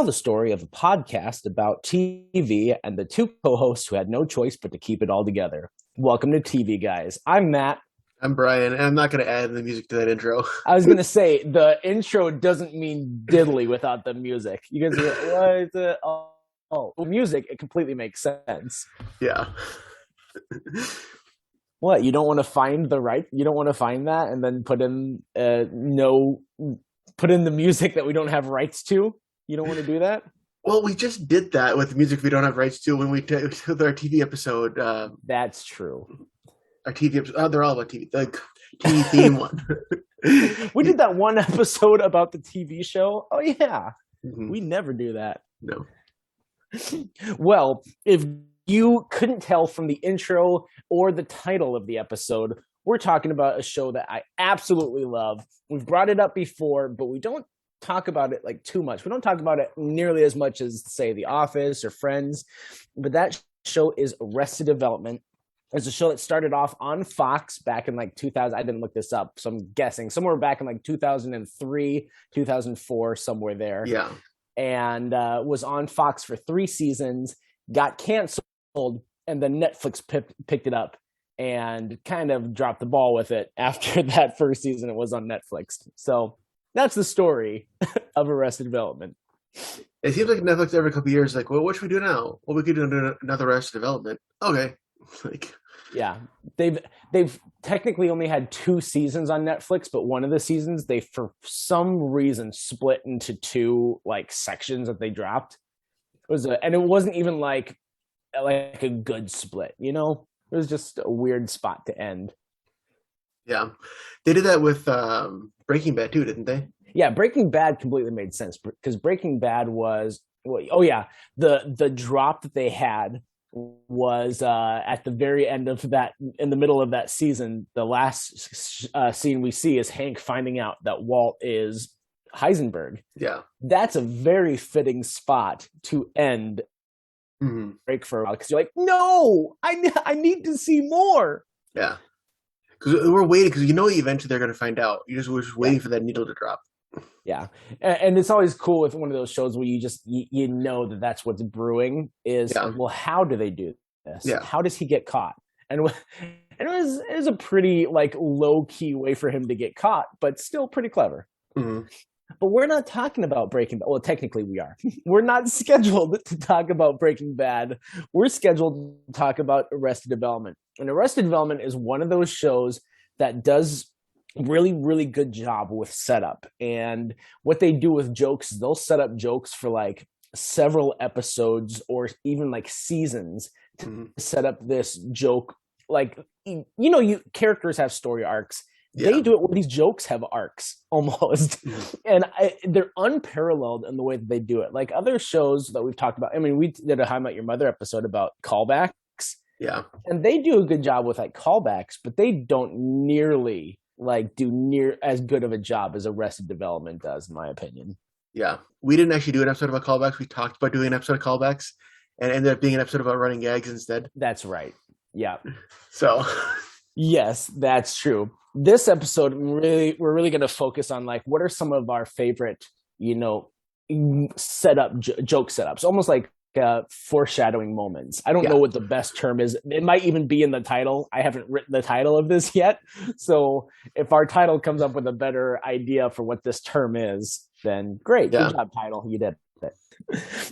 tell the story of a podcast about TV and the two co-hosts who had no choice but to keep it all together. Welcome to TV Guys. I'm Matt. I'm Brian, and I'm not going to add the music to that intro. I was going to say, the intro doesn't mean diddly without the music. You guys are like, what is it? Oh, music, it completely makes sense. Yeah. What, you don't want to find that and then put in the music that we don't have rights to? You don't want to do that? Well, we just did that with music we don't have rights to when we did our TV episode. That's true. Our TV episode, they're all about TV. The TV theme one. We did that one episode about the TV show. Oh, yeah. Mm-hmm. We never do that. No. Well, if you couldn't tell from the intro or the title of the episode, we're talking about a show that I absolutely love. We've brought it up before, but we don't talk about it like too much. We don't talk about it nearly as much as, say, The Office or Friends, but that show is Arrested Development. It's a show that started off on Fox back in like 2000. I didn't look this up, so I'm guessing somewhere back in like 2003, 2004, somewhere there. Yeah. And was on Fox for 3 seasons, got canceled, and then Netflix picked it up and kind of dropped the ball with it after that first season. It was on Netflix. So that's the story of Arrested Development. It seems like Netflix every couple of years, like, well, what should we do now? Well, we could do another Arrested Development. Okay. Yeah, they've technically only had 2 seasons on Netflix, but one of the seasons they for some reason split into 2 like sections that they dropped. And it wasn't even like a good split, you know? It was just a weird spot to end. Yeah, they did that with Breaking Bad too, didn't they? Yeah, Breaking Bad completely made sense because Breaking Bad was the drop that they had was at the very end of that, in the middle of that season. The last scene we see is Hank finding out that Walt is Heisenberg. Yeah, that's a very fitting spot to end. Break for a while because you're like, no, I need to see more. Yeah, because we're waiting, because eventually they're going to find out. We're just waiting for that needle to drop. Yeah, and it's always cool with one of those shows where you know that's what's brewing is, well, how do they do this? Yeah. How does he get caught? And it was a pretty like low key way for him to get caught, but still pretty clever. Mm-hmm. But we're not talking about Breaking Bad. Well, technically we are. We're not scheduled to talk about Breaking Bad. We're scheduled to talk about Arrested Development. And Arrested Development is one of those shows that does really, really good job with setup. And what they do with jokes, they'll set up jokes for like several episodes or even like seasons to set up this joke. Like, characters have story arcs. Yeah. They do it where these jokes have arcs almost. And they're unparalleled in the way that they do it. Like other shows that we've talked about. I mean, we did a How I Met Your Mother episode about callbacks. Yeah. And they do a good job with like callbacks, but they don't nearly do near as good of a job as Arrested Development does, in my opinion. Yeah. We didn't actually do an episode about callbacks. We talked about doing an episode of callbacks and ended up being an episode about running gags instead. That's right. Yeah. So yes, that's true. This episode, we're really going to focus on like what are some of our favorite, setup joke setups, almost like foreshadowing moments. I don't know what the best term is. It might even be in the title. I haven't written the title of this yet, so if our title comes up with a better idea for what this term is, then great. Good job, title. You did it.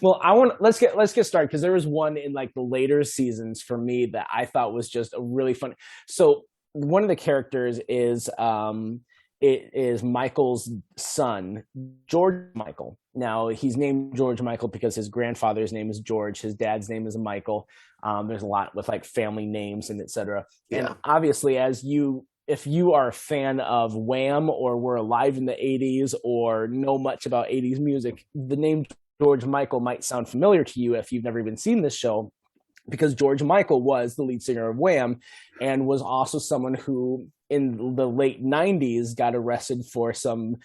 Well, let's get started, because there was one in like the later seasons for me that I thought was just a really fun. So one of the characters is Michael's son, George Michael. Now, he's named George Michael because his grandfather's name is George. His dad's name is Michael. There's a lot with like family names and etc. Yeah. And obviously, if you are a fan of Wham or were alive in the 80s or know much about 80s music, the name George Michael might sound familiar to you if you've never even seen this show, because George Michael was the lead singer of Wham and was also someone who in the late 90s got arrested for some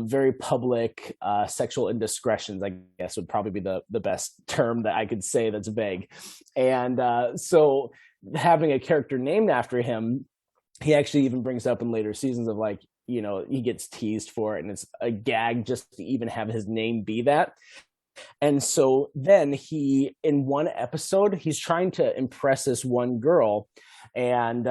very public sexual indiscretions, I guess would probably be the best term that I could say that's vague. And so having a character named after him, he actually even brings up in later seasons of like, he gets teased for it, and it's a gag just to even have his name be that. And so then in one episode, he's trying to impress this one girl, and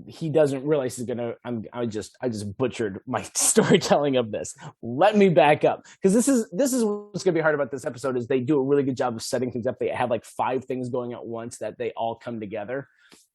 he doesn't realize he's gonna. I just butchered my storytelling of this. Let me back up, because this is what's gonna be hard about this episode is they do a really good job of setting things up. They have like 5 things going at once that they all come together.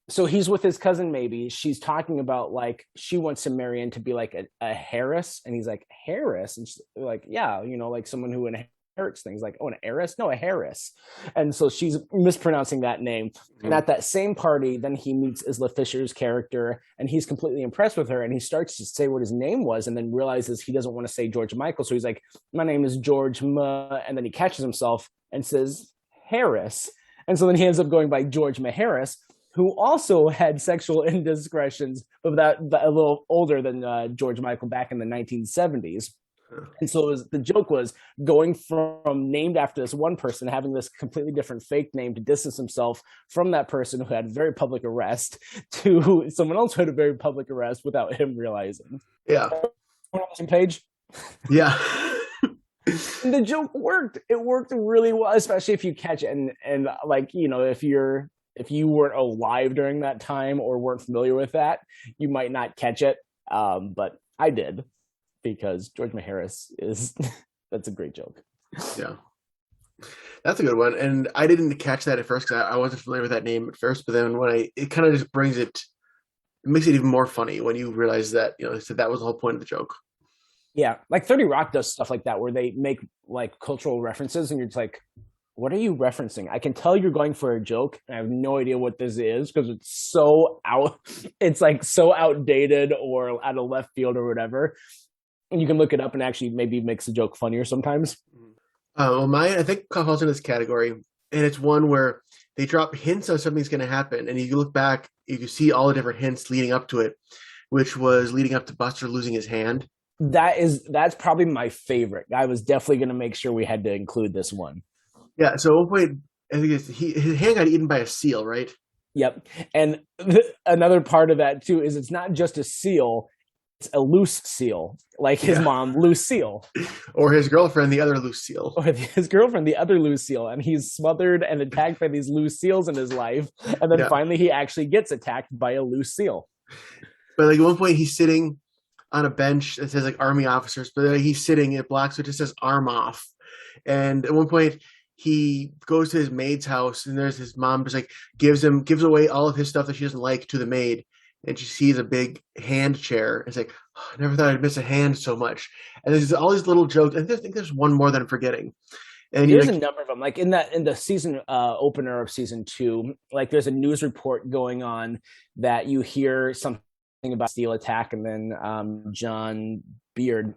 So he's with his cousin, maybe she's talking about like she wants to marry in to be like a Harris, and he's like, Harris, and she's like, yeah, like someone who inherits things, like, oh, an heiress, no, a Harris. And so she's mispronouncing that name. And at that same party, then he meets Isla Fisher's character, and he's completely impressed with her, and he starts to say what his name was, and then realizes he doesn't want to say George Michael, so he's like, my name is George and then he catches himself and says Harris. And so then he ends up going by George Maharis, who also had sexual indiscretions, but a little older than George Michael back in the 1970s. And so the joke was going from named after this one person, having this completely different fake name to distance himself from that person who had very public arrest, to someone else who had a very public arrest without him realizing. Yeah. On the same page? Yeah. And the joke worked. It worked really well, especially if you catch it. And like, if you weren't alive during that time or weren't familiar with that, you might not catch it. But I did, because George Maharis that's a great joke. Yeah. That's a good one. And I didn't catch that at first because I wasn't familiar with that name at first. But then it kind of just it makes it even more funny when you realize that, so that was the whole point of the joke. Yeah. Like 30 Rock does stuff like that, where they make like cultural references and you're just like, what are you referencing? I can tell you're going for a joke, and I have no idea what this is because it's like so outdated or out of left field or whatever. And you can look it up and actually maybe makes the joke funnier sometimes. Well, mine, I think, falls in this category, and it's one where they drop hints of something's going to happen, and you look back, you can see all the different hints leading up to it, which was leading up to Buster losing his hand. That's probably my favorite. I was definitely going to make sure we had to include this one. Yeah, so at one point, I think his hand got eaten by a seal, right? Yep. And another part of that, too, is it's not just a seal. It's a loose seal, like his mom, Lucille. Or his girlfriend, the other Lucille. Or his girlfriend, the other Lucille. And he's smothered and attacked by these loose seals in his life. And then finally he actually gets attacked by a loose seal. But like at one point he's sitting on a bench that says like army officers, but he's sitting in black, so it just says arm off. And at one point he goes to his maid's house, and there's his mom just like gives away all of his stuff that she doesn't like to the maid. And she sees a big hand chair. It's like, oh, I never thought I'd miss a hand so much. And there's all these little jokes. And I think there's one more that I'm forgetting. And there's a number of them. Like in the season opener of season 2, like there's a news report going on that you hear something about steel attack, and then John Beard,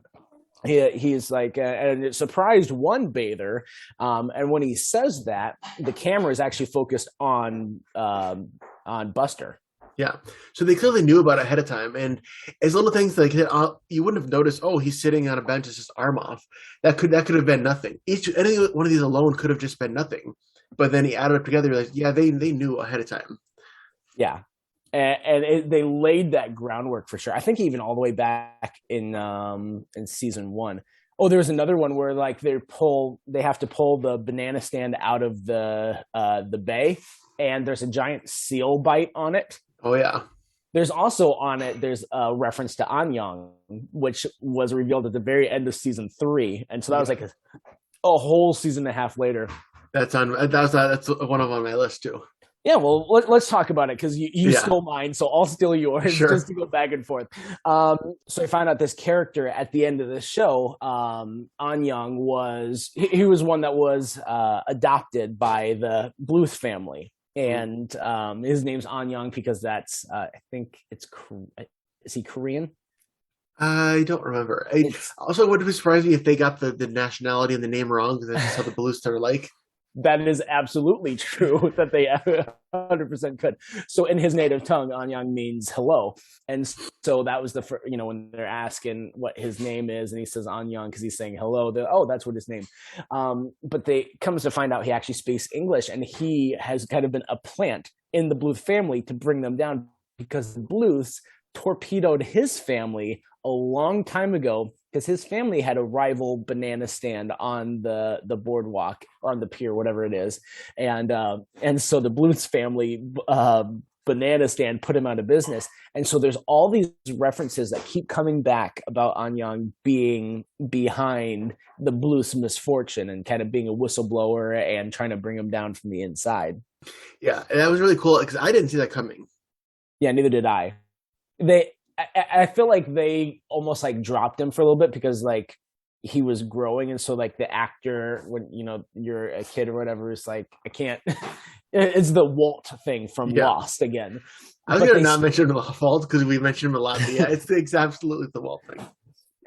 he's like, and it surprised one bather. And when he says that, the camera is actually focused on Buster. Yeah, so they clearly knew about it ahead of time, and as little things like you wouldn't have noticed. Oh, he's sitting on a bench, it's just arm off. That could have been nothing. Any one of these alone could have just been nothing, but then he added up together. Like, yeah, they knew ahead of time. Yeah, and they laid that groundwork for sure. I think even all the way back in season 1. Oh, there was another one where like they have to pull the banana stand out of the bay, and there's a giant seal bite on it. Oh, yeah. There's also on it, there's a reference to Anyang, which was revealed at the very end of season 3. And so that was like a whole season and a half later. That's one of on my list, too. Yeah, well, let's talk about it, because you stole mine, so I'll steal yours, just to go back and forth. So I found out this character at the end of the show, Anyang, he was one that was adopted by the Bluth family. And his name's Anyang because that's, I think it's, is he Korean? I don't remember. Also, would it surprise me if they got the nationality and the name wrong, because that's how the Bluths are like. That is absolutely true, that they 100% could. So in his native tongue, Anyang means hello. And so that was when they're asking what his name is, and he says Anyang because he's saying hello, that's what his name. But they comes to find out he actually speaks English, and he has kind of been a plant in the Bluth family to bring them down, because the Bluths torpedoed his family a long time ago because his family had a rival banana stand on the boardwalk or on the pier, whatever it is, and so the Blues family banana stand put him out of business. And so there's all these references that keep coming back about Anyang being behind the Blues misfortune and kind of being a whistleblower and trying to bring him down from the inside. Yeah, and that was really cool because I didn't see that coming. Yeah, neither did I. I feel like they almost like dropped him for a little bit because like he was growing, and so like the actor, when you're a kid or whatever, is like, I can't. It's the Walt thing from Lost again. I was going to not mention him at fault because we mentioned him a lot, but yeah, it's absolutely the Walt thing.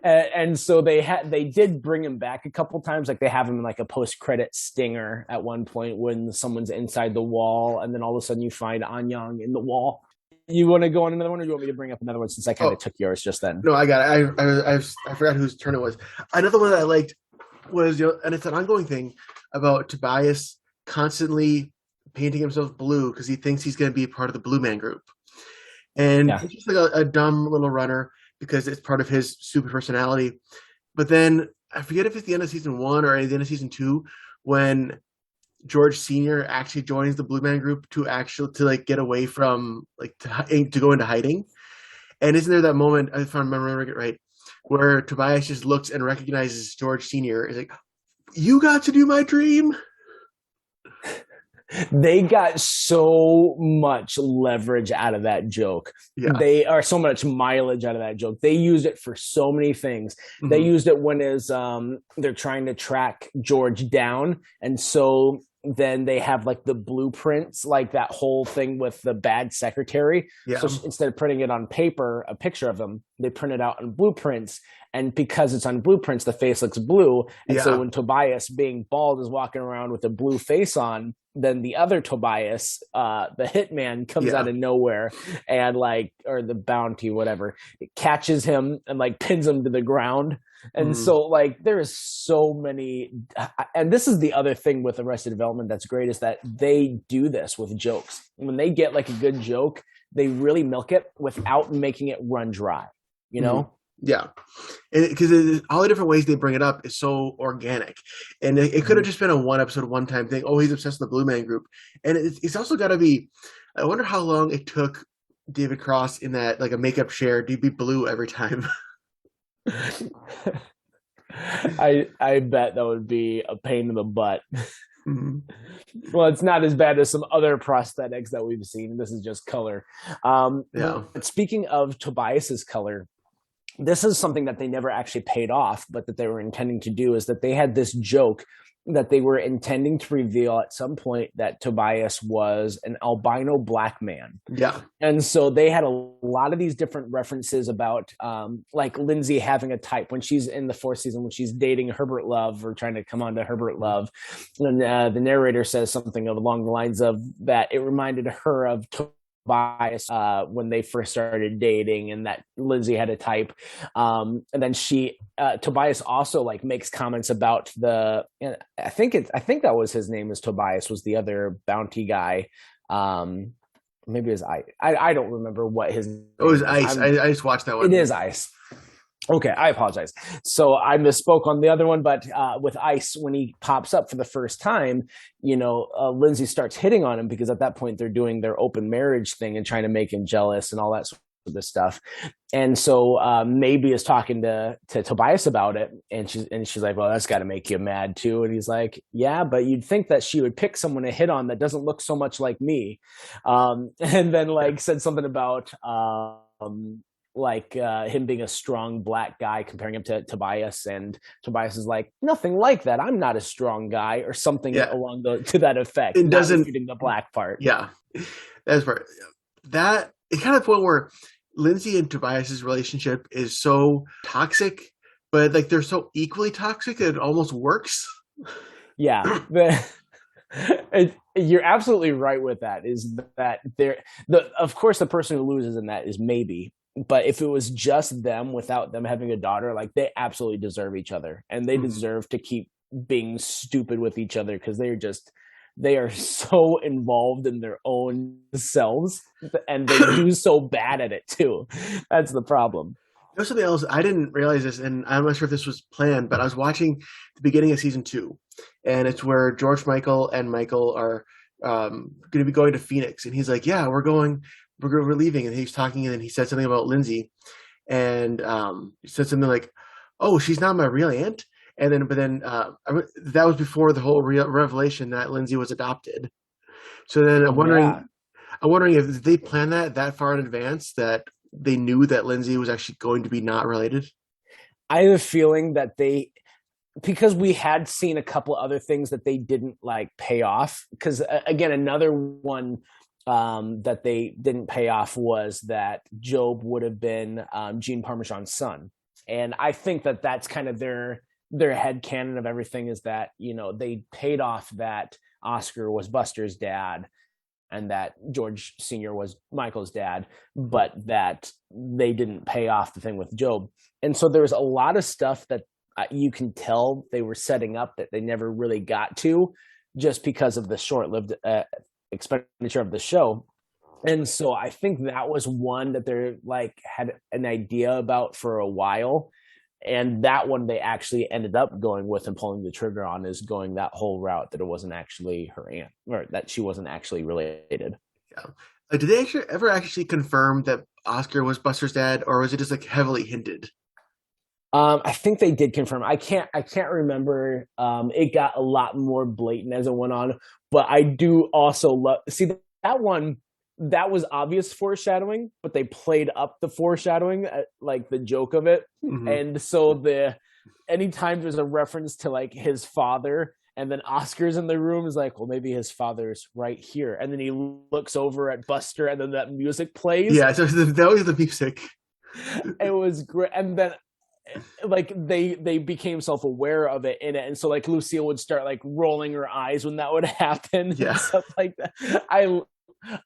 And so they did bring him back a couple times. Like they have him in like a post-credit stinger at one point when someone's inside the wall, and then all of a sudden you find Anyang in the wall. You want to go on another one, or do you want me to bring up another one since I kind of took yours just then? No, I got it. I forgot whose turn it was. Another one that I liked was, and it's an ongoing thing about Tobias constantly painting himself blue because he thinks he's going to be part of the Blue Man Group. And it's just like a dumb little runner because it's part of his super personality. But then I forget if it's the end of season 1 or the end of season 2 when George Sr. actually joins the Blue Man Group to like get away from like to go into hiding. And isn't there that moment, if I'm remembering it right, where Tobias just looks and recognizes George Sr. is like, "You got to do my dream." They got so much leverage out of that joke. Yeah. They are so much mileage out of that joke. They used it for so many things. Mm-hmm. They used it when they're trying to track George down. And so then they have like the blueprints, like that whole thing with the bad secretary. Yeah. So instead of printing it on paper, a picture of him, they print it out on blueprints. And because it's on blueprints, the face looks blue. And so when Tobias, being bald, is walking around with a blue face on, then the other Tobias, the hitman, comes out of nowhere and or the bounty, whatever, it catches him and like pins him to the ground. And so like there is so many, and this is the other thing with Arrested Development that's great, is that they do this with jokes. When they get like a good joke, they really milk it without making it run dry, you know? Yeah, because all the different ways they bring it up is so organic, and it could have just been a one episode, one time thing. Oh, he's obsessed with the Blue Man Group, and it's also got to be. I wonder how long it took David Cross in that like a makeup chair to be blue every time. I bet that would be a pain in the butt. Well, it's not as bad as some other prosthetics that we've seen. This is just color. But speaking of Tobias's color, this is something that they never actually paid off, but that they were intending to do, is that they had this joke that they were intending to reveal at some point that Tobias was an albino black man. Yeah. And so they had a lot of these different references about like Lindsay having a type when she's in the 4th season, when she's dating Herbert Love or trying to come on to Herbert Love. And the narrator says something along the lines of that it reminded her of Tobias when they first started dating, and that Lindsay had a type. And then Tobias also like makes comments about I think that was his name, is Tobias, was the other bounty guy. Maybe it was I don't remember what his name was. Ice. I just watched that one. It is Ice. Okay, I apologize. So I misspoke on the other one, but with Ice, when he pops up for the first time, Lindsay starts hitting on him because at that point they're doing their open marriage thing and trying to make him jealous and all that sort of this stuff. And so Maybe is talking to Tobias about it, and she's like, "Well, that's got to make you mad too." And he's like, "Yeah, but you'd think that she would pick someone to hit on that doesn't look so much like me," and then said something about him being a strong black guy, comparing him to Tobias, and Tobias is like, "Nothing like that. I'm not a strong guy," or something along to that effect. It doesn't refuting the black part. Yeah, that's part. That it's kind of the point where Lindsay and Tobias's relationship is so toxic, but like they're so equally toxic that it almost works. Yeah. You're absolutely right with that. Is that of course the person who loses in that is Maybe. But if it was just them without them having a daughter, like they absolutely deserve each other, and they deserve to keep being stupid with each other because they are so involved in their own selves, and they do so bad at it too. That's the problem. You know something else? I didn't realize this, and I'm not sure if this was planned, but I was watching the beginning of season 2, and it's where George Michael and Michael are going to be going to Phoenix, and he's like, "Yeah, we're leaving," and he's talking, and then he said something about Lindsay, and he said something like, "Oh, she's not my real aunt," and then that was before the whole revelation that Lindsay was adopted. So then Oh yeah. I'm wondering if they planned that far in advance that they knew that Lindsay was actually going to be not related. I have a feeling that they, because we had seen a couple other things that they didn't like pay off. Because again, another one that they didn't pay off was that Job would have been Gene Parmesan's son, and I think that that's kind of their head canon of everything, is that they paid off that Oscar was Buster's dad and that George Sr. was Michael's dad, but that they didn't pay off the thing with Job. And so there's a lot of stuff that you can tell they were setting up that they never really got to, just because of the short-lived expenditure of the show. And so I think that was one that they're like had an idea about for a while. And that one they actually ended up going with and pulling the trigger on, is going that whole route, that it wasn't actually her aunt, or that she wasn't actually related. Yeah. Did they ever actually confirm that Oscar was Buster's dad, or was it just like heavily hinted? I think they did confirm. I can't remember. It got a lot more blatant as it went on, but I do also love see that one. That was obvious foreshadowing, but they played up the foreshadowing, like the joke of it. Mm-hmm. And so anytime there's a reference to like his father, and then Oscar's in the room, is like, well, maybe his father's right here. And then he looks over at Buster, and then that music plays. Yeah, so that was the music. It was great. And then like they became self-aware of it in it, and so like Lucille would start like rolling her eyes when that would happen. Yeah. And stuff like that.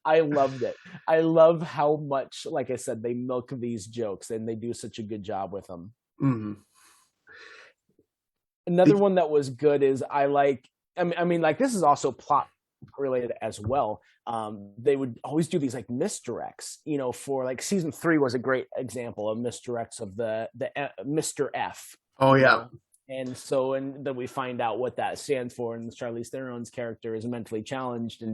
I loved it. I love how much, like I said, they milk these jokes, and they do such a good job with them. Mm-hmm. Another one that was good is I mean, like this is also plot related as well. They would always do these like misdirects, for like season 3 was a great example of misdirects of the Mr. F. Oh yeah. And then we find out what that stands for, and Charlize Theron's character is mentally challenged,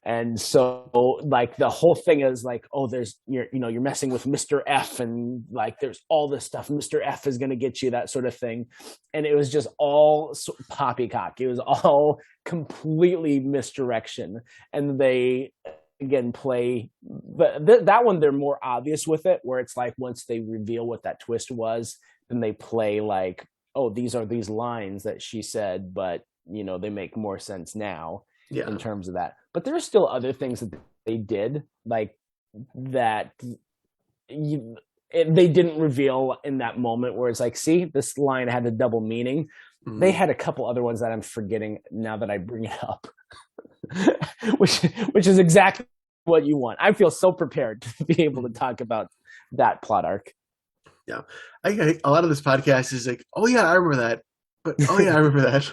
and so like the whole thing is like, oh, you're messing with Mr. F, and like there's all this stuff. Mr. F is going to get you, that sort of thing, and it was just all poppycock. It was all completely misdirection, and they again play that one. They're more obvious with it, where it's like once they reveal what that twist was, then they play like, oh, these are these lines that she said, but they make more sense now in terms of that. But there are still other things that they did like that they didn't reveal in that moment, where it's like, see, this line had a double meaning. Mm-hmm. They had a couple other ones that I'm forgetting now that I bring it up, which is exactly what you want. I feel so prepared to be able to talk about that plot arc. Yeah, I a lot of this podcast is like, oh yeah, I remember that. But oh yeah, I remember that.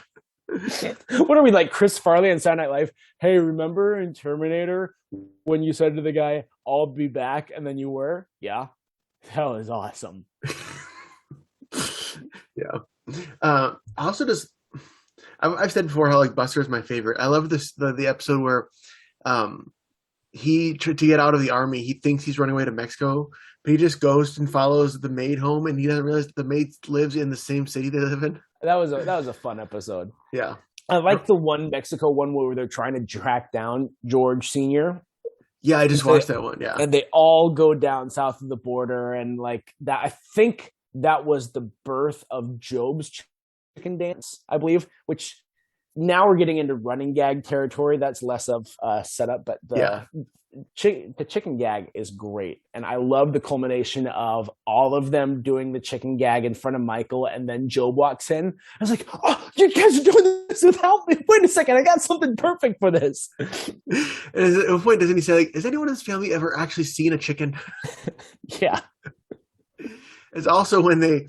What are we, like Chris Farley on Saturday Night Live? Hey, remember in Terminator when you said to the guy, "I'll be back," and then you were? Yeah, that was awesome. Yeah. Also, I've said before how like Buster is my favorite. I love the episode where he to get out of the army, he thinks he's running away to Mexico, but he just goes and follows the maid home, and he doesn't realize that the maid lives in the same city they live in. That was a fun episode. Yeah, I like the one Mexico one where they're trying to track down George Sr. Yeah, I just watched that one. Yeah, and they all go down south of the border, and like that. I think that was the birth of Job's chicken dance, I believe. Which now we're getting into running gag territory. That's less of a setup, but the chicken gag is great, and I love the culmination of all of them doing the chicken gag in front of Michael, and then Job walks in. I was like, "Oh, you guys are doing this without me! Wait a second, I got something perfect for this." And at one point, doesn't he say, like, "Has anyone in this family ever actually seen a chicken?" Yeah. It's also when they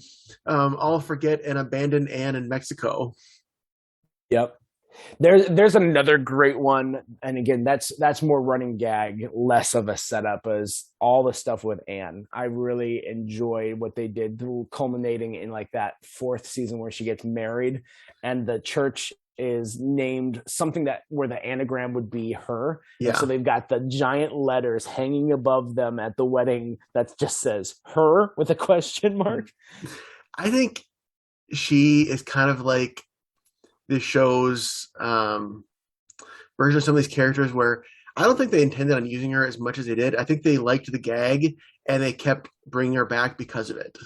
all forget and abandon Anne in Mexico. Yep. There's another great one, and again, that's more running gag, less of a setup as all the stuff with Anne. I really enjoyed what they did, culminating in like that fourth season where she gets married, and the church is named something that where the anagram would be her, and so Yeah. they've got the giant letters hanging above them at the wedding that just says "her" with a question mark. I think she is kind of like the show's version of some of these characters where I don't think they intended on using her as much as they did. I think they liked the gag and they kept bringing her back because of it.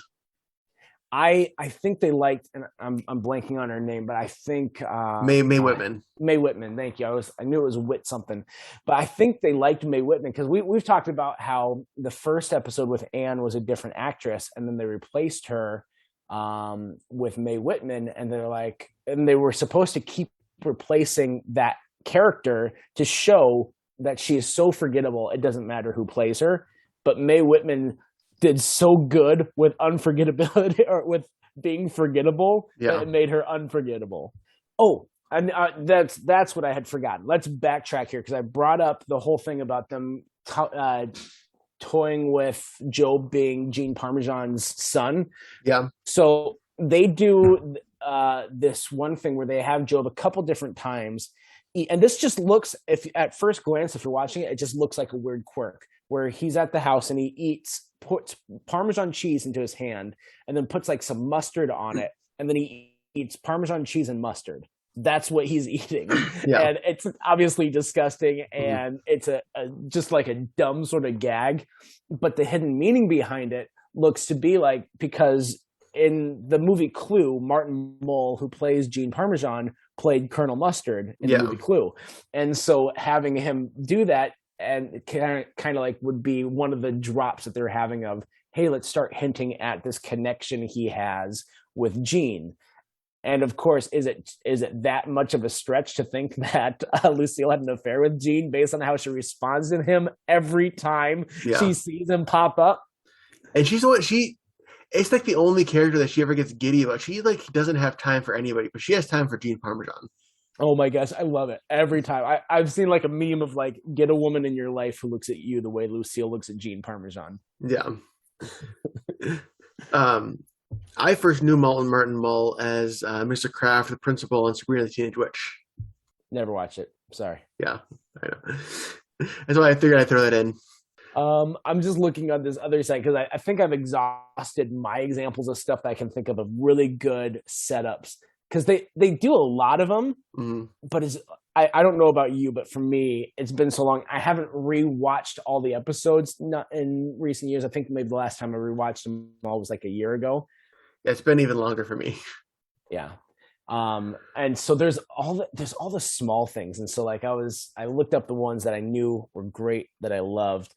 I think they liked, and I'm blanking on her name, but I think May Whitman. Mae Whitman. Thank you. I knew it was Whit something, but I think they liked Mae Whitman because we've talked about how the first episode with Anne was a different actress, and then they replaced her with Mae Whitman, and they're like, and they were supposed to keep replacing that character to show that she is so forgettable it doesn't matter who plays her. But Mae Whitman did so good with unforgettability or with being forgettable that Yeah. it made her unforgettable. Oh, and that's what I had forgotten. Let's backtrack here because I brought up the whole thing about them toying with Joe being Gene Parmesan's son. Yeah. So they do this one thing where they have Job a couple different times, and this just looks, if at first glance, if you're watching it, it just looks like a weird quirk where he's at the house and puts Parmesan cheese into his hand, and then puts like some mustard on it, and then he eats Parmesan cheese and mustard. That's what he's eating, Yeah. and it's obviously disgusting, and it's a just like a dumb sort of gag, but the hidden meaning behind it looks to be like, because in the movie Clue, Martin Mull, who plays Gene Parmesan, played Colonel Mustard in the movie Clue, and so having him do that and kind of like would be one of the drops that they're having of, hey, let's start hinting at this connection he has with Gene. And of course, is it that much of a stretch to think that Lucille had an affair with Gene based on how she responds to him every time she sees him pop up? And she's what it's like the only character that she ever gets giddy about. She like doesn't have time for anybody, but she has time for Gene Parmesan. Oh my gosh, I love it every time. I've seen like a meme of like, get a woman in your life who looks at you the way Lucille looks at Gene Parmesan. Yeah. I first knew Martin Mull as Mr. Kraft, the principal, and Sabrina the Teenage Witch. Never watch it. Sorry. Yeah, I know. That's why I figured I'd throw that in. I'm just looking on this other side because I think I've exhausted my examples of stuff that I can think of really good setups, because they do a lot of them, but I don't know about you, but for me, it's been so long. I haven't rewatched all the episodes not in recent years. I think maybe the last time I rewatched them all was like a year ago. Yeah, it's been even longer for me. Yeah. And so there's all the small things. And so like I looked up the ones that I knew were great that I loved.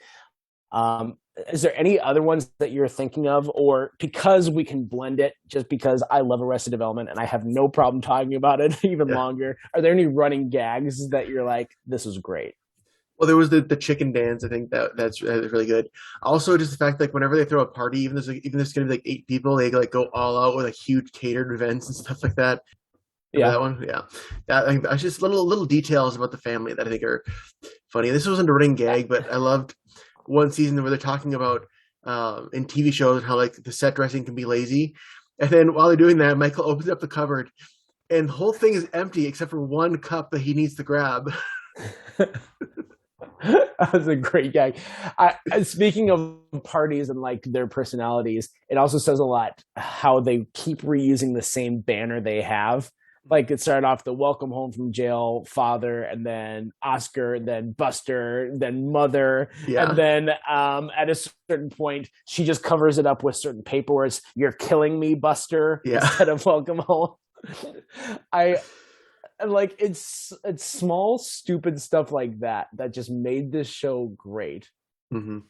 Is there any other ones that you're thinking of, or because we can blend it, just because I love Arrested Development and I have no problem talking about it even longer? Are there any running gags that you're like, this was great? Well, there was the chicken dance. I think that's really good. Also, just the fact like whenever they throw a party, even there's gonna be like 8 people, they like go all out with like huge catered events and stuff like that. Remember that one? Yeah. I think that's just little details about the family that I think are funny. This wasn't a running gag, but I loved one season where they're talking about in TV shows how like the set dressing can be lazy, and then while they're doing that, Michael opens up the cupboard, and the whole thing is empty except for one cup that he needs to grab. That was a great gag. Speaking of parties and like their personalities, it also says a lot how they keep reusing the same banner they have. Like it started off the welcome home from jail father, and then Oscar, then Buster, then mother, and then at a certain point she just covers it up with certain paper words. You're killing me, Buster, instead of welcome home. Like it's small stupid stuff like that just made this show great. Mm-hmm.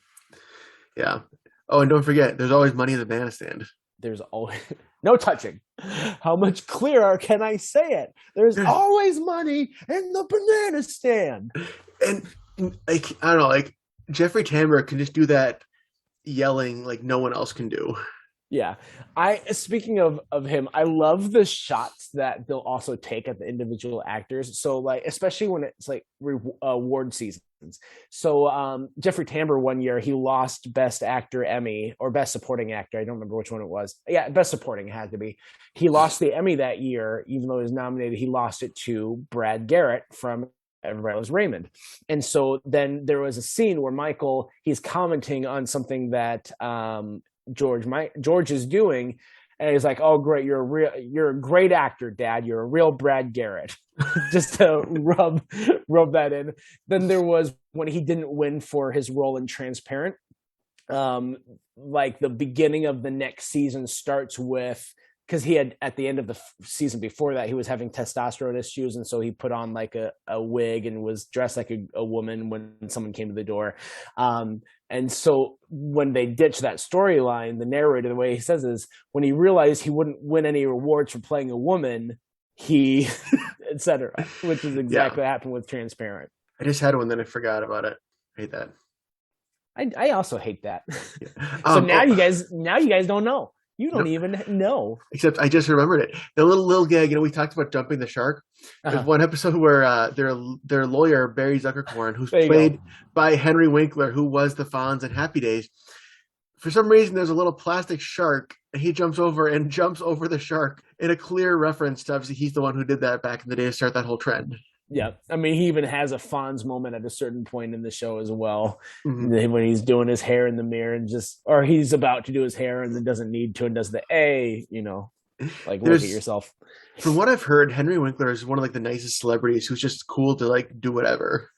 Yeah. Oh, and don't forget, there's always money in the bandstand. There's always no touching. How much clearer can I say it? There's always money in the banana stand. And like I don't know, like Jeffrey Tambor can just do that yelling like no one else can do. Yeah. I Speaking of him, I love the shots that they'll also take at the individual actors. So like especially when it's like award seasons. So Jeffrey Tambor one year he lost Best Actor Emmy or Best Supporting Actor. I don't remember which one it was. Yeah, Best Supporting it had to be. He lost the Emmy that year, even though he was nominated. He lost it to Brad Garrett from Everybody Loves Raymond. And so then there was a scene where Michael he's commenting on something that George is doing, and he's like, "Oh, great, you're a great actor, Dad. You're a real Brad Garrett." Just to rub that in. Then there was when he didn't win for his role in Transparent. Like the beginning of the next season starts with because he had at the end of the season before that he was having testosterone issues, and so he put on like a wig and was dressed like a woman when someone came to the door. And so when they ditched that storyline, the narrator, the way he says is when he realized he wouldn't win any rewards for playing a woman, he etc., which is exactly what happened with Transparent. I just had one, then I forgot about it. I hate that. I also hate that. Yeah. So now you guys don't know. You don't even know. Except I just remembered it. The little gag, we talked about jumping the shark. There's one episode where their lawyer, Barry Zuckercorn, who's played by Henry Winkler, who was the Fonz in Happy Days. For some reason, there's a little plastic shark, and he jumps over the shark in a clear reference to obviously he's the one who did that back in the day to start that whole trend. Yeah, I mean, he even has a Fonz moment at a certain point in the show as well, when he's doing his hair in the mirror and or he's about to do his hair and then doesn't need to and does the like look at yourself. From what I've heard, Henry Winkler is one of like the nicest celebrities who's just cool to like do whatever.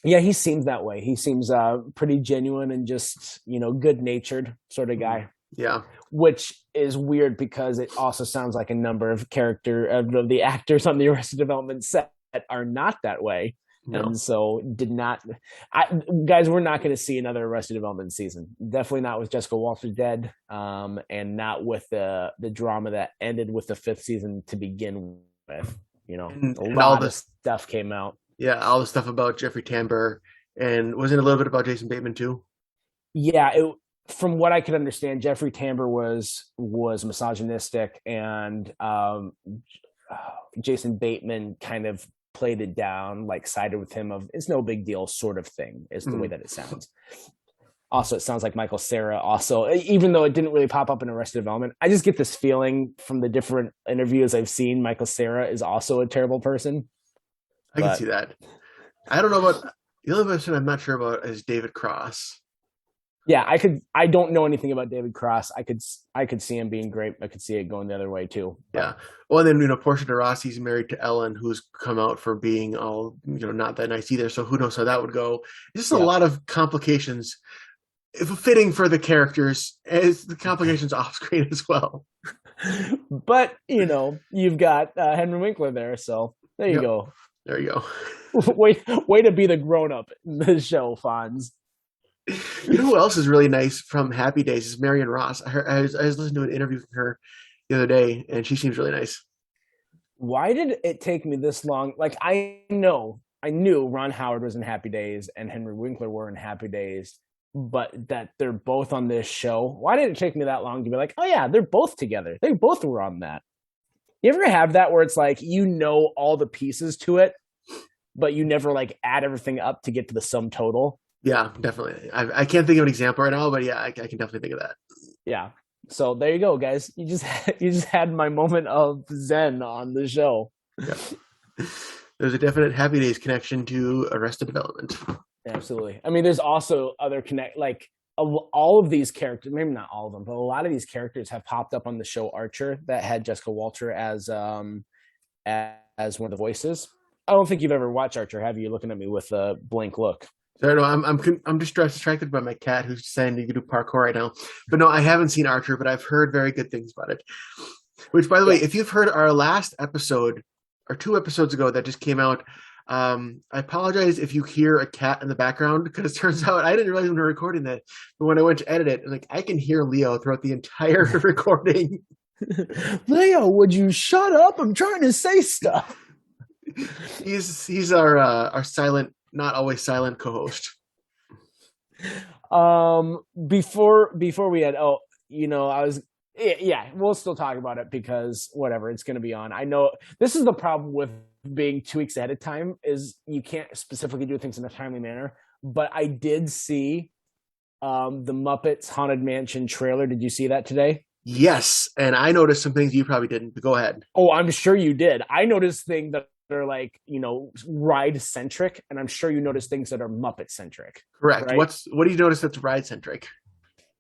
Yeah, he seems that way. He seems pretty genuine and just good natured sort of guy. Yeah, which is weird because it also sounds like a number of the actors on the Arrested Development set are not that way. No. And so guys, we're not going to see another Arrested Development season. Definitely not with Jessica Walter dead, and not with the drama that ended with the 5th season to begin with. A lot of stuff came out. Yeah, all the stuff about Jeffrey Tambor, and wasn't a little bit about Jason Bateman too? Yeah, from what I could understand, Jeffrey Tambor was misogynistic, and Jason Bateman kind of played it down, like sided with him of it's no big deal sort of thing is the way that it sounds. Also, it sounds like Michael Cera also, even though it didn't really pop up in Arrested Development, I just get this feeling from the different interviews I've seen, Michael Cera is also a terrible person. I can see that. I don't know about the only person I'm not sure about is David Cross. Yeah, I don't know anything about David Cross. I could see him being great. I could see it going the other way too. Yeah. Well, and then Portia de Rossi's married to Ellen, who's come out for being all not that nice either. So who knows how that would go? It's just a lot of complications, fitting for the characters, as the complications off screen as well. But you've got Henry Winkler there, so there you go. There you go. way to be the grown up in the show, Fonz. You know who else is really nice from Happy Days is Marion Ross. I was listening to an interview from her the other day, and she seems really nice. Why did it take me this long? Like I knew Ron Howard was in Happy Days and Henry Winkler were in Happy Days, but that they're both on this show. Why did it take me that long to be like, oh yeah, they're both together. They both were on that. You ever have that where it's like all the pieces to it, but you never like add everything up to get to the sum total? Yeah, definitely. I can't think of an example right now, but yeah, I can definitely think of that. Yeah. So there you go, guys. You just had my moment of zen on the show. Yeah. There's a definite Happy Days connection to Arrested Development. Absolutely. I mean, there's also other all of these characters, maybe not all of them, but a lot of these characters have popped up on the show Archer that had Jessica Walter as one of the voices. I don't think you've ever watched Archer, have you? Looking at me with a blank look. So no, I'm distracted by my cat who's saying you can do parkour right now. But no, I haven't seen Archer, but I've heard very good things about it. Which, by the way, if you've heard our last episode or 2 episodes ago that just came out, I apologize if you hear a cat in the background because it turns out I didn't realize when we were recording that, but when I went to edit it, I can hear Leo throughout the entire recording. Leo, would you shut up? I'm trying to say stuff. He's our silent. Not always silent co-host. Before we had I was, yeah, we'll still talk about it because whatever, it's going to be on. I know this is the problem with being 2 weeks ahead of time is you can't specifically do things in a timely manner. But I did see the Muppets Haunted Mansion trailer. Did you see that today? Yes, and I noticed some things you probably didn't. But go ahead. Oh, I'm sure you did. I noticed things that are like, ride centric, and I'm sure you noticed things that are Muppet centric. Correct. Right? What do you notice that's ride centric?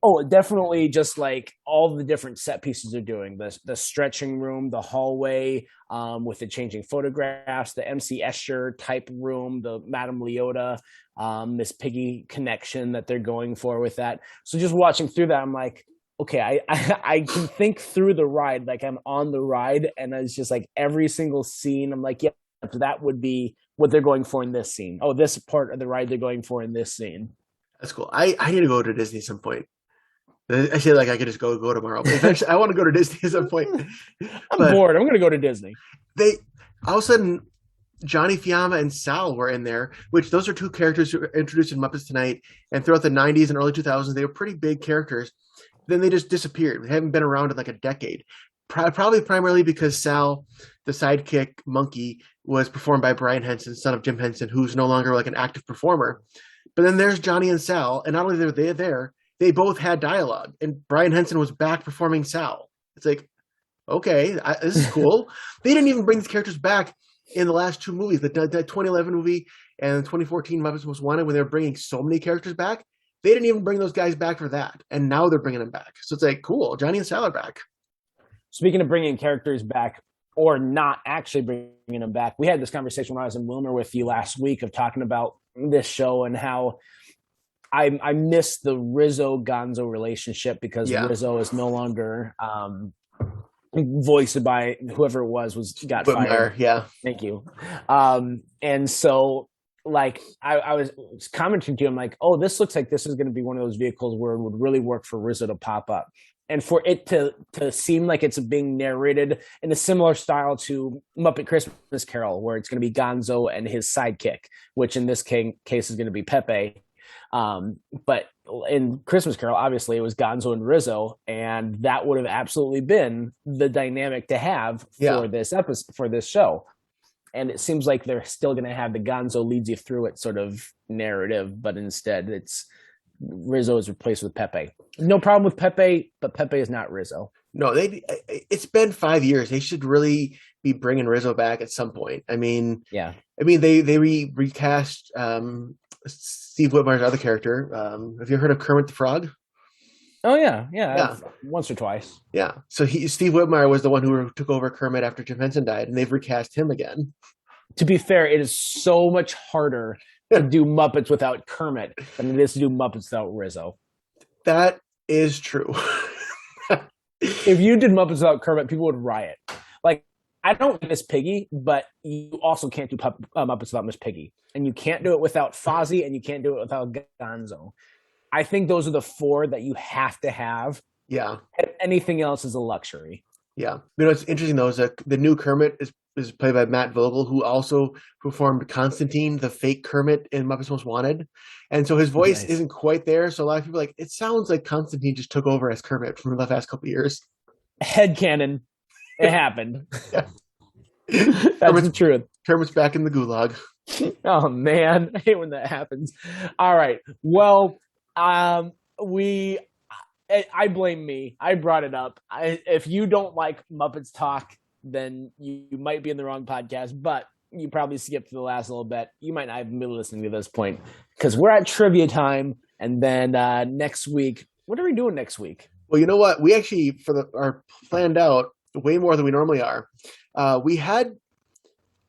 Oh, definitely just like all the different set pieces they're doing. The stretching room, the hallway, with the changing photographs, the MC Escher type room, the Madame Leota, Miss Piggy connection that they're going for with that. So just watching through that, I'm like, okay, I can think through the ride, like I'm on the ride, and it's just like every single scene, I'm like, yeah, that would be what they're going for in this scene. Oh, this part of the ride they're going for in this scene. That's cool. I need to go to Disney at some point. I say like I could just go tomorrow. But eventually, I want to go to Disney at some point. I'm bored. I'm going to go to Disney. They all of a sudden Johnny Fiamma and Sal were in there, which those are two characters who were introduced in Muppets Tonight, and throughout the '90s and early 2000s, they were pretty big characters. Then they just disappeared. They haven't been around in like a decade. Probably primarily because Sal, the sidekick monkey, was performed by Brian Henson, son of Jim Henson, who's no longer like an active performer. But then there's Johnny and Sal, and not only were they there, they both had dialogue, and Brian Henson was back performing Sal. It's like, okay, this is cool. They didn't even bring these characters back in the last two movies, the 2011 movie and the 2014 Muppets Most Wanted, when they were bringing so many characters back. They didn't even bring those guys back for that, and now they're bringing them back. So it's like, cool, Johnny and Sal are back. Speaking of bringing characters back or not actually bringing them back, we had this conversation when I was in Wilmer with you last week of talking about this show and how I miss the Rizzo Gonzo relationship because Rizzo is no longer voiced by whoever it was got fired. Yeah, thank you. And so like I was commenting to him like, oh, this looks like this is going to be one of those vehicles where it would really work for Rizzo to pop up. And for it to seem like it's being narrated in a similar style to Muppet Christmas Carol, where it's going to be Gonzo and his sidekick, which in this case is going to be Pepe. But in Christmas Carol, obviously it was Gonzo and Rizzo, and that would have absolutely been the dynamic to have for this episode, for this show. And it seems like they're still going to have the Gonzo leads you through it sort of narrative, but instead it's Rizzo is replaced with Pepe. No problem with Pepe, but Pepe is not Rizzo. No, it's been 5 years. They should really be bringing Rizzo back at some point. I mean, they recast Steve Whitmire's other character. Have you heard of Kermit the Frog? Oh yeah. Once or twice. Yeah. So Steve Whitmire was the one who took over Kermit after Jim Henson died, and they've recast him again. To be fair, it is so much harder to do Muppets without Kermit than it is to do Muppets without Rizzo. That is true. If you did Muppets without Kermit, people would riot. Like, I don't miss Piggy, but you also can't do Muppets without Miss Piggy. And you can't do it without Fozzie, and you can't do it without Gonzo. I think those are the four that you have to have. Yeah. Anything else is a luxury. Yeah. You know, what's interesting, though, is that the new Kermit is played by Matt Vogel, who also performed Constantine, the fake Kermit in Muppets Most Wanted. And so his voice isn't quite there. So a lot of people are like, it sounds like Constantine just took over as Kermit from the last couple of years. Headcanon. It happened. That's the truth. Kermit's back in the gulag. Oh, man. I hate when that happens. All right. Well, I blame me. I brought it up. If you don't like Muppets Talk, then you might be in the wrong podcast, but you probably skipped to the last little bit. You might not even be listening to this point because we're at trivia time. And then next week, what are we doing next week? Well, you know what? We actually are planned out way more than we normally are. We had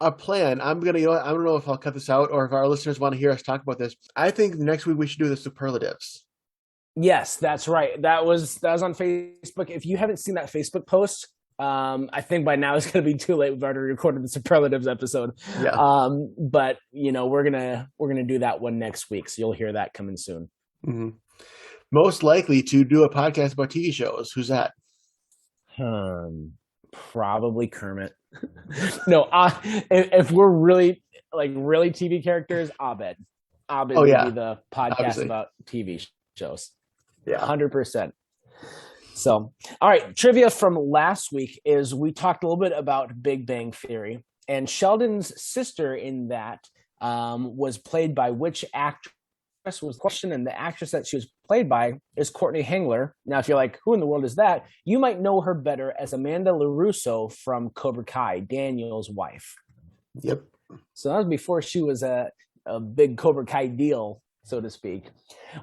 a plan. I don't know if I'll cut this out or if our listeners want to hear us talk about this. I think next week we should do the superlatives. Yes, that's right. That was on Facebook. If you haven't seen that Facebook post, I think by now it's going to be too late. We've already recorded the superlatives episode. Yeah. But we're gonna do that one next week, so you'll hear that coming soon. Mm-hmm. Most likely to do a podcast about TV shows. Who's that? Probably Kermit. No, if we're really TV characters, Abed. Abed would be the podcast about TV shows. Yeah, 100%. So, all right, trivia from last week is we talked a little bit about Big Bang Theory, and Sheldon's sister in that was played by which actress was the question, and the actress that she was played by is Courtney Hengler. Now, if you're like, who in the world is that? You might know her better as Amanda LaRusso from Cobra Kai, Daniel's wife. Yep. So that was before she was a big Cobra Kai deal, so to speak.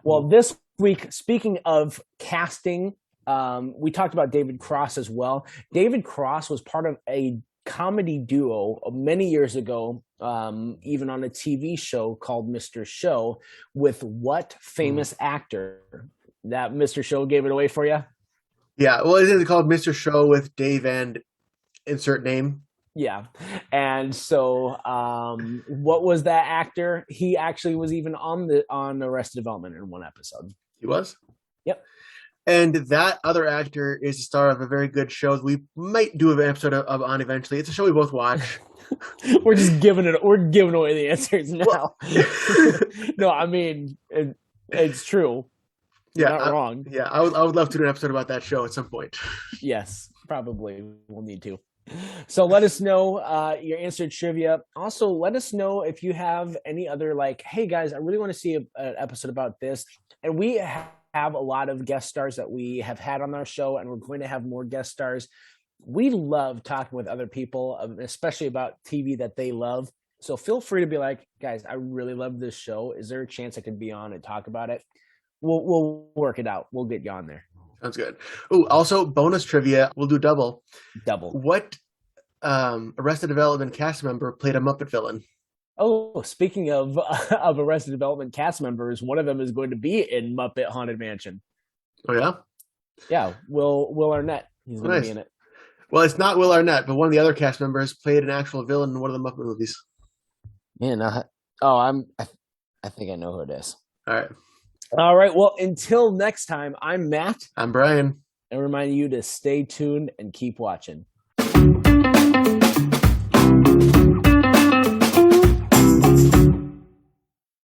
Well, this week, speaking of casting, we talked about David Cross as well. David Cross was part of a comedy duo many years ago, even on a TV show called Mr. Show, with what famous actor? That Mr. Show gave it away for you? Yeah, well, isn't it called Mr. Show with Dave and insert name? Yeah. And so what was that actor? He actually was even on Arrested Development in one episode. He was? Yep. And that other actor is the star of a very good show that we might do an episode of on eventually. It's a show we both watch. We're giving away the answers now. Well, no, I mean it's true. Yeah, not wrong. Yeah, I would love to do an episode about that show at some point. Yes, probably we'll need to. So let us know your answer to trivia. Also, let us know if you have any other hey guys, I really want to see an episode about this. And we have a lot of guest stars that we have had on our show, and we're going to have more guest stars. We love talking with other people, especially about TV that they love. So feel free to be like, guys, I really love this show. Is there a chance I could be on and talk about it? We'll work it out. We'll get you on there. Sounds good. Oh, also bonus trivia. We'll do double. What Arrested Development cast member played a Muppet villain? Oh, speaking of Arrested Development cast members, one of them is going to be in Muppet Haunted Mansion. Oh yeah, yeah. Will Arnett. He's going to be in it. Well, it's not Will Arnett, but one of the other cast members played an actual villain in one of the Muppet movies. Man, I think I know who it is. All right. Well, until next time, I'm Matt. I'm Brian. And reminding you to stay tuned and keep watching.